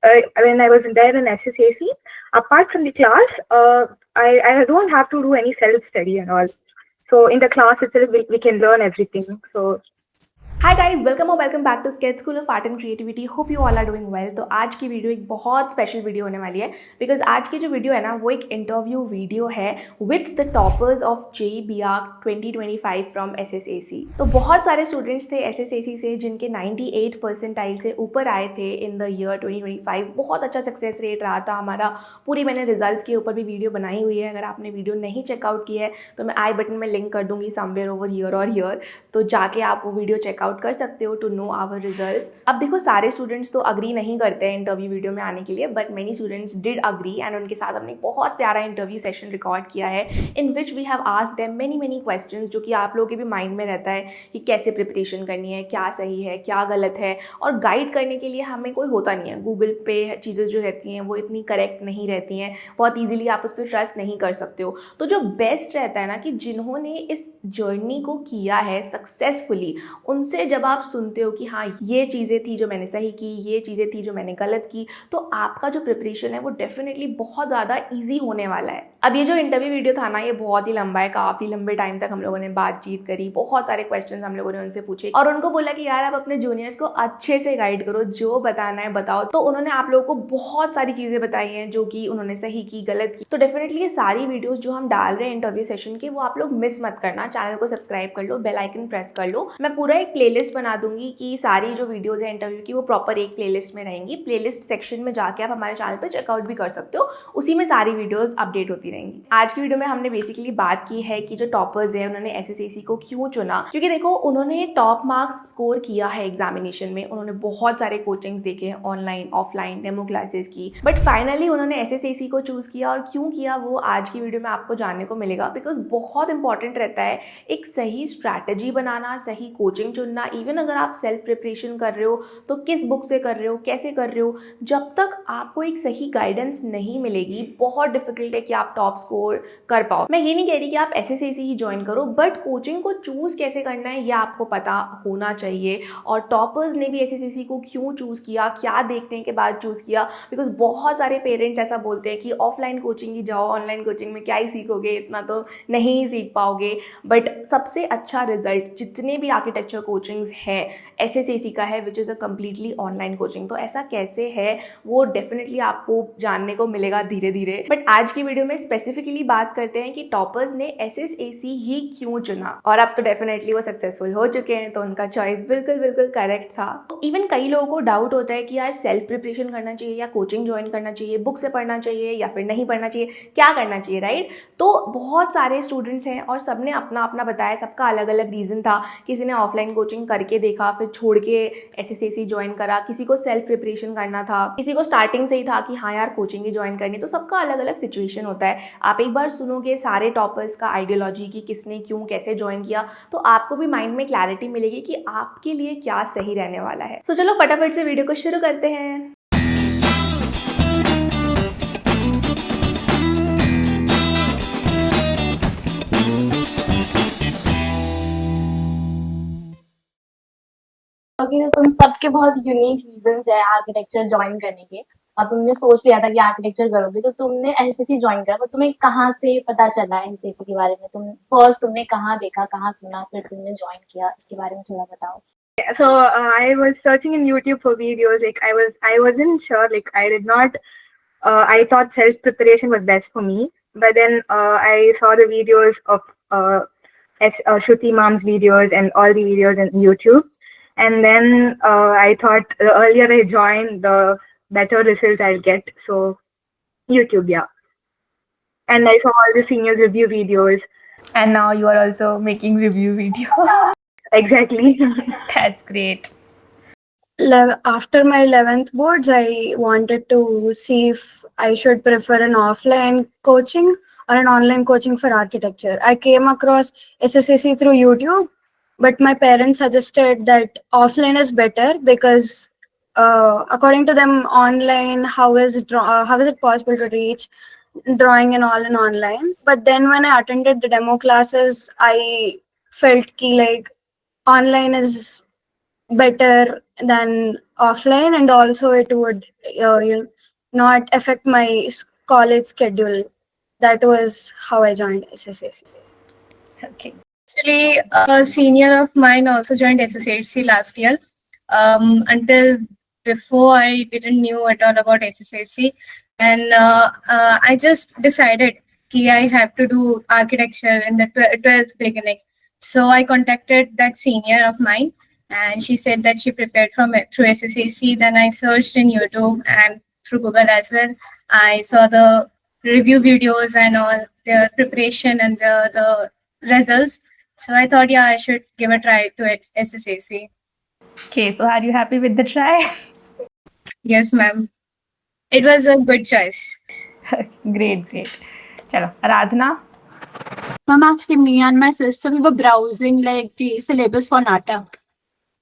when I was there in SSAC, apart from the class, I don't have to do any self-study and all. So in the class itself, we can learn everything. So hi guys, welcome और welcome back to Sketch School of Art and Creativity. Hope you all are doing well. तो आज की video एक बहुत special video होने वाली है, because आज की जो वीडियो है ना वो एक इंटरव्यू वीडियो है with the toppers of JEE 2025 from SSAC। तो बहुत सारे स्टूडेंट्स थे SSAC से जिनके 98 परसेंटाइल से ऊपर आए थे इन द ईयर 2025। बहुत अच्छा सक्सेस रेट रहा था हमारा। पूरी मैंने रिजल्ट्स के ऊपर भी वीडियो बनाई हुई है। अगर आपने वीडियो नहीं चेकआउट की है तो मैं आई बटन में लिंक कर दूंगी समवेयर ओवर हियर और हियर, तो जाके आप वो वीडियो चेकआउट कर सकते हो टू नो आवर रिजल्ट्स। अब देखो, सारे स्टूडेंट्स तो अग्री नहीं करते हैं इंटरव्यू वीडियो में आने के लिए, but many students did agree and उनके साथ हमने बहुत प्यारा इंटरव्यू सेशन रिकॉर्ड किया है in which we have asked them many questions, जो कि आप लोगों के भी माइंड में रहता है कि कैसे प्रिपरेशन करनी है, क्या सही है, क्या गलत है। और गाइड करने के लिए हमें कोई होता नहीं है। गूगल पे चीज़ें जो रहती हैं वो इतनी करेक्ट नहीं रहती हैं, बहुत ईजिली आप उस पर ट्रस्ट नहीं कर सकते हो। तो जो बेस्ट रहता है ना कि जिन्होंने इस जर्नी को किया है सक्सेसफुली, उनसे जब आप सुनते हो कि हाँ ये चीज़ें थी जो मैंने सही की, ये चीज़ें थी जो मैंने गलत की, तो आपका जो प्रिपरेशन है वो डेफिनेटली बहुत ज़्यादा ईजी होने वाला है। अब ये जो इंटरव्यू वीडियो था ना ये बहुत ही लंबा है, काफ़ी लंबे टाइम तक हम लोगों ने बातचीत करी, बहुत सारे क्वेश्चन हम लोगों ने उनसे पूछे और उनको बोला कि यार आप अपने जूनियर्स को अच्छे से गाइड करो, जो बताना है बताओ। तो उन्होंने आप लोगों को बहुत सारी चीज़ें बताई हैं जो कि उन्होंने सही की, गलत की। तो डेफिनेटली ये सारी वीडियोज़ जो हम डाल रहे हैं इंटरव्यू सेशन के, वो आप लोग मिस मत करना। चैनल को सब्सक्राइब कर लो, बेल आइकन प्रेस कर लो। मैं पूरा एक प्लेलिस्ट बना दूंगी कि सारी जो वीडियोस है इंटरव्यू की वो प्रॉपर एक प्लेलिस्ट में रहेंगी। प्लेलिस्ट सेक्शन में जाके आप हमारे चैनल पे चेकआउट भी कर सकते हो, उसी में सारी वीडियोस अपडेट होती रहेंगी। आज की वीडियो में हमने बेसिकली बात की है कि जो टॉपर्स है उन्होंने SSAC को क्यों चुना, क्योंकि देखो उन्होंने टॉप मार्क्स स्कोर किया है एग्जामिनेशन में, उन्होंने बहुत सारे कोचिंग्स देखे हैं, ऑनलाइन ऑफलाइन डेमो क्लासेस की, बट फाइनली उन्होंने SSAC को चूज किया। और क्यों किया वो आज की वीडियो में आपको जानने को मिलेगा, बिकॉज बहुत इंपॉर्टेंट रहता है एक सही स्ट्रैटेजी बनाना, सही कोचिंग चुनना। इवन अगर आप सेल्फ प्रिपरेशन कर रहे हो तो किस बुक से कर रहे हो, कैसे कर रहे हो, जब तक आपको एक सही गाइडेंस नहीं मिलेगी बहुत डिफिकल्ट है कि आप टॉप स्कोर कर पाओ। मैं ये नहीं कह रही कि आप SSAC ही ज्वाइन करो, बट कोचिंग को चूज कैसे करना है ये आपको पता होना चाहिए। और टॉपर्स ने भी SSAC को क्यों चूज किया, क्या देखने के बाद चूज किया, बिकॉज बहुत सारे पेरेंट्स ऐसा बोलते हैं कि ऑफलाइन कोचिंग ही जाओ, ऑनलाइन कोचिंग में क्या ही सीखोगे, इतना तो नहीं सीख पाओगे। बट सबसे अच्छा रिजल्ट जितने भी आर्किटेक्चर कोचिंग्स है SSAC का है, which is a completely online coaching. तो ऐसा कैसे है वो डेफिनेटली आपको जानने को मिलेगा धीरे धीरे। बट आज की वीडियो में स्पेसिफिकली बात करते हैं कि टॉपर्स ने SSAC ही क्यों चुना, और अब तो डेफिनेटली वो सक्सेसफुल हो चुके हैं, तो उनका चॉइस बिल्कुल करेक्ट था। इवन कई लोगों को डाउट होता है कि यार सेल्फ प्रिपरेशन करना चाहिए या कोचिंग ज्वाइन करना चाहिए, बुक से पढ़ना चाहिए या फिर नहीं पढ़ना चाहिए, क्या करना चाहिए, राइट। तो बहुत सारे स्टूडेंट्स हैं और सबने अपना अपना बताया, सबका अलग अलग रीज़न था। किसी ने ऑफलाइन कोचिंग करके देखा, फिर छोड़ के SSAC ज्वाइन करा, किसी को सेल्फ प्रिपरेशन करना था, किसी को स्टार्टिंग से ही था कि हाँ यार कोचिंग ही ज्वाइन करनी। तो सबका अलग अलग सिचुएशन होता है। आप एक बार सुनोगे सारे टॉपर्स का आइडियोलॉजी की किसने क्यों कैसे ज्वाइन किया, तो आपको भी माइंड में क्लैरिटी मिलेगी कि आपके लिए क्या सही रहने वाला है। तो चलो फटाफट से वीडियो को शुरू करते हैं। क्योंकि तुम सबके बहुत यूनिक रीजंस है आर्किटेक्चर ज्वाइन करने के, और तुमने सोच लिया था कि आर्किटेक्चर करोगे, तो तुमने SSAC ज्वाइन करा। तो तुम्हें कहाँ से पता चला SSAC के बारे में? तुमने कहाँ देखा, कहाँ सुना, फिर तुमने ज्वाइन किया, इसके बारे में थोड़ा बताओ। so I was searching in YouTube for videos. Like I wasn't sure. Like I did not. I thought self preparation was best for me, but then I saw the videos of Shruti Mom's videos and all the videos in YouTube, and then I thought the earlier I join, the better results I'll get. So YouTube, yeah. And I saw all the seniors review videos. And now you are also making review video. Exactly. That's great. After my 11th boards, I wanted to see if I should prefer an offline coaching or an online coaching for architecture. I came across SSAC through YouTube, but my parents suggested that offline is better because according to them, online, how is it possible to reach drawing and all in online? But then when I attended the demo classes, I felt like online is better than offline, and also it would not affect my college schedule. That was how I joined SSAC. Okay. Actually, a senior of mine also joined SSAC last year. Until before, I didn't knew at all about SSAC, and I just decided that I have to do architecture in the 12th beginning. So I contacted that senior of mine, and she said that she prepared from it through SSAC. Then I searched in YouTube and through Google as well. I saw the review videos and all the preparation and the results. So I thought, yeah, I should give a try to SSAC. Okay, so are you happy with the try? Yes, ma'am. It was a good choice. Great, great. Chalo, Aradhana. Ma'am, actually, me and my sister, we were browsing like the syllabus for NATA.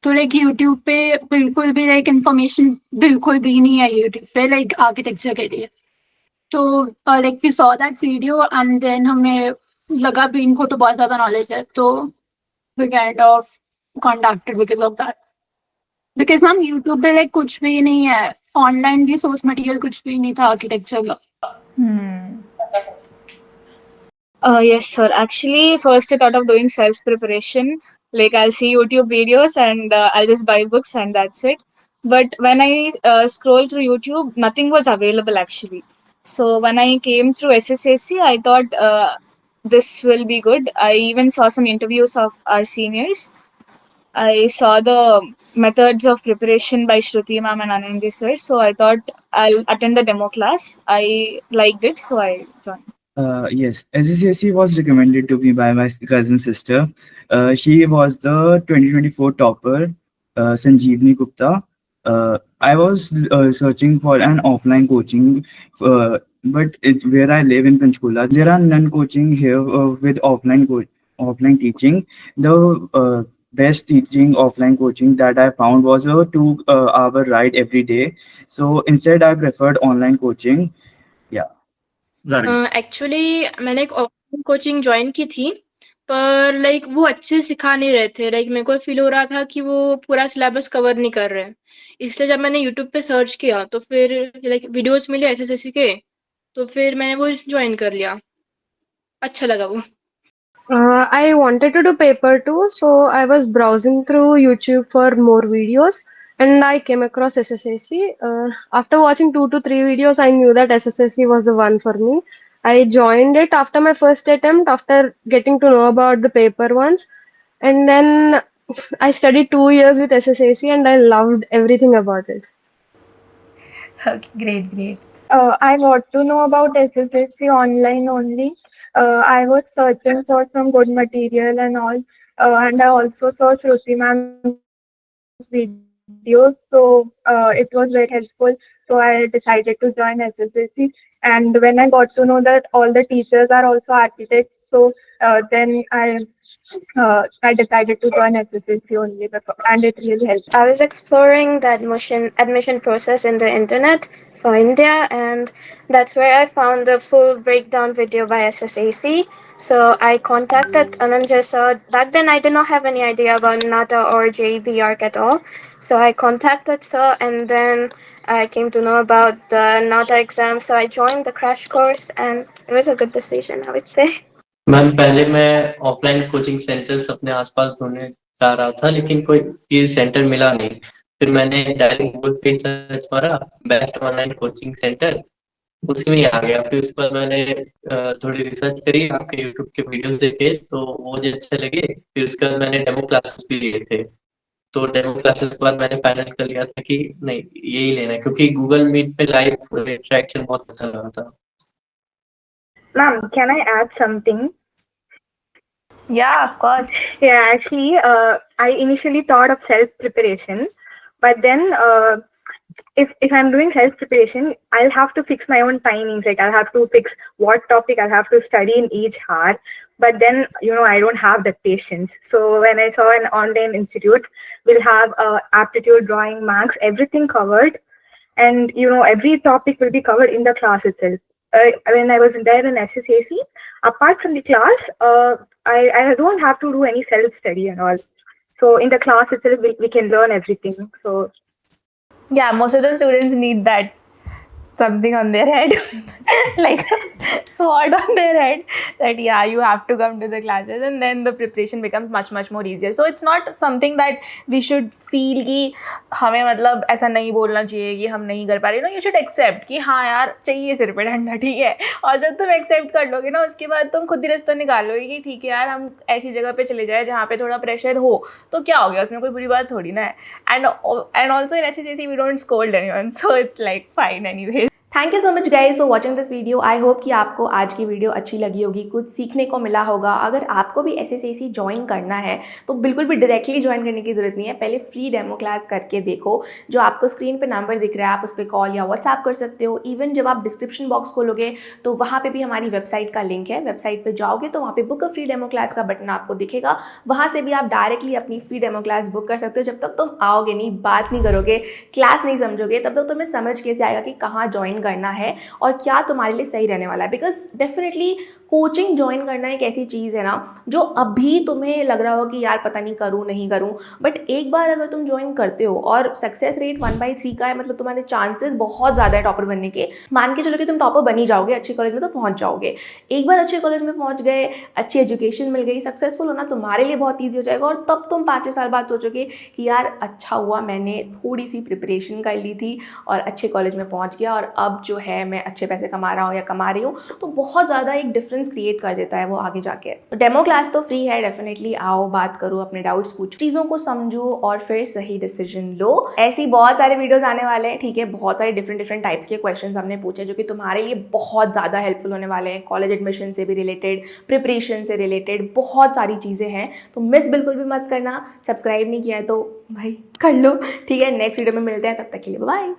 तो like YouTube पे बिल्कुल भी like information बिल्कुल भी नहीं है YouTube पे like architecture के लिए. तो like we saw that video and then हमें लगा भी इनको तो बहुत ज़्यादा knowledge है, तो we kind of contacted because of that. Because ma'am YouTube पे like कुछ भी नहीं है, online भी source material कुछ भी नहीं था architecture का. Yes, sir. Actually, first I thought of doing self-preparation. Like I'll see YouTube videos and I'll just buy books and that's it. But when I scroll through YouTube, nothing was available actually. So when I came through SSAC, I thought this will be good. I even saw some interviews of our seniors. I saw the methods of preparation by Shruti ma'am and Anandi sir. So I thought I'll attend the demo class. I liked it, so I joined. Yes, SSAC was recommended to me by my cousin sister. She was the 2024 topper, Sanjeevni Gupta. I was searching for an offline coaching, but where I live in Panchkula, there are none coaching here with offline teaching. The best teaching offline coaching that I found was a 2-hour ride every day. So instead, I preferred online coaching. Yeah. Actually मैंने एक offline coaching join की थी, पर like वो अच्छे सिखा नहीं रहे थे. लाइक मेरे को फील हो रहा था कि वो पूरा सिलेबस कवर नहीं कर रहे हैं. इसलिए जब मैंने यूट्यूब पे सर्च किया तो फिर लाइक वीडियोस मिले एसएससी के, तो फिर मैंने वो ज्वाइन कर लिया. अच्छा लगा वो. I wanted to do paper too, so I was browsing through YouTube for more videos and I came across SSAC. After watching 2 to 3 videos, I knew that SSAC was the one for me. I joined it after my first attempt, after getting to know about the paper ones. And then I studied 2 years with SSAC and I loved everything about it. Okay, great, great. I got to know about SSSC online only. I was searching for some good material and all, and I also saw Shruti ma'am's videos, so it was very helpful. So I decided to join SSSC, and when I got to know that all the teachers are also architects, so then I decided to join SSSC only, and it really helped. I was exploring the admission process in the internet for India, and that's where I found the full breakdown video by SSAC. So I contacted Ananjay sir. Back then I did not have any idea about NATA or JEB ARC at all. So I contacted sir, and then I came to know about the NATA exam. So I joined the crash course, and it was a good decision, I would say. Ma'am पहले मैं offline coaching centres अपने आसपास ढूंढने जा रहा था, लेकिन कोई सेंटर मिला नहीं. फिर मैंने डायरेक्ट गूगल पे सर्च मारा बेस्ट ऑनलाइन कोचिंग सेंटर, उसी में ही आ गया. फिर उस पर मैंने थोड़ी रिसर्च करी, आपके यूट्यूब के वीडियोस देखे तो वो मुझे अच्छे लगे. फिर उसके बाद मैंने डेमो क्लासेस भी लिए थे, तो डेमो क्लासेस के बाद मैंने फाइनल कर लिया था कि नहीं यही लेना है, क्योंकि गूगल मीट पे लाइव इंटरेक्शन बहुत अच्छा लगा था. Ma'am, can I add something? Yeah, of course. Yeah, actually, I initially thought of self-preparation, but then if I'm doing self-preparation, I'll have to fix my own timings. Like I'll have to fix what topic I'll have to study in each hour. But then, I don't have the patience. So when I saw an online institute, we'll have aptitude, drawing, marks, everything covered. And, every topic will be covered in the class itself. When I was there in SSAC, apart from the class, I don't have to do any self-study and all. So in the class itself, we can learn everything. So Yeah, most of the students need that something on their head, like a sword on their head, that yeah, you have to come to the classes, and then the preparation becomes much more easier. So it's not something that we should feel कि हमें मतलब ऐसा नहीं बोलना चाहिए कि हम नहीं कर पा रहे. You should accept कि हाँ यार चाहिए सिर पे डंडा, ठीक है. और जब तुम एक्सेप्ट कर लोगे ना, उसके बाद तुम खुद ही रास्ता निकालोगे कि ठीक है यार, हम ऐसी जगह पे चले जाए जहाँ पे थोड़ा प्रेशर हो, तो क्या हो गया, उसमें कोई बुरी बात थोड़ी ना है. And also in SSC we don't scold anyone, so it's like fine anyway. Thank you so much guys for watching this video. I hope कि आपको आज की वीडियो अच्छी लगी होगी, कुछ सीखने को मिला होगा. अगर आपको भी SSAC ज्वाइन करना है तो बिल्कुल भी डायरेक्टली ज्वाइन करने की ज़रूरत नहीं है. पहले फ्री डेमो क्लास करके देखो. जो आपको स्क्रीन पे नंबर दिख रहा है, आप उस पर कॉल या व्हाट्सएप कर सकते हो. इवन जब आप डिस्क्रिप्शन बॉक्स खोलोगे तो वहाँ पे भी हमारी वेबसाइट का लिंक है. वेबसाइट पे जाओगे तो वहाँ पे book a free demo class का बटन आपको दिखेगा. वहाँ से भी आप डायरेक्टली अपनी फ्री डेमो क्लास बुक कर सकते हो. जब तक तुम आओगे नहीं, बात नहीं करोगे, क्लास नहीं समझोगे, तब तक तुम्हें समझ कैसे आएगा कि कहाँ ज्वाइन करना है और क्या तुम्हारे लिए सही रहने वाला है. बिकॉज डेफिनेटली कोचिंग ज्वाइन करना एक ऐसी चीज़ है ना, जो अभी तुम्हें लग रहा हो कि यार पता नहीं करूँ नहीं करूँ, बट एक बार अगर तुम ज्वाइन करते हो और सक्सेस रेट 1/3 का है, मतलब तुम्हारे चांसेस बहुत ज़्यादा है टॉपर बनने के. मान के चलो कि तुम टॉपर बन ही जाओगे, अच्छे कॉलेज में तो पहुँच जाओगे. एक बार अच्छे कॉलेज में पहुँच गए, अच्छी एजुकेशन मिल गई, सक्सेसफुल होना तुम्हारे लिए बहुत ईजी हो जाएगा. और तब तुम 5-6 साल बाद सोचोगे कि यार अच्छा हुआ मैंने थोड़ी सी प्रिपरेशन कर ली थी और अच्छे कॉलेज में पहुँच गया, और अब जो है मैं अच्छे पैसे कमा रहा हूँ या कमा रही हूँ. तो बहुत ज़्यादा एक डिफरेंस क्रिएट कर देता है वो आगे जाके. तो डेमो क्लास तो फ्री है, डेफिनेटली आओ, बात करो, अपने डाउट्स पूछो, चीज़ों को समझो और फिर सही डिसीजन लो. ऐसी बहुत सारे वीडियोस आने वाले हैं, ठीक है. बहुत सारे डिफरेंट टाइप्स के क्वेश्चंस हमने पूछे जो कि तुम्हारे लिए बहुत ज़्यादा हेल्पफुल होने वाले हैं. कॉलेज एडमिशन से भी रिलेटेड, प्रिपरेशन से रिलेटेड बहुत सारी चीज़ें हैं. तो मिस बिल्कुल भी मत करना. सब्सक्राइब नहीं किया है तो भाई कर लो, ठीक है. नेक्स्ट वीडियो में मिलते हैं, तब तक के लिए बाय.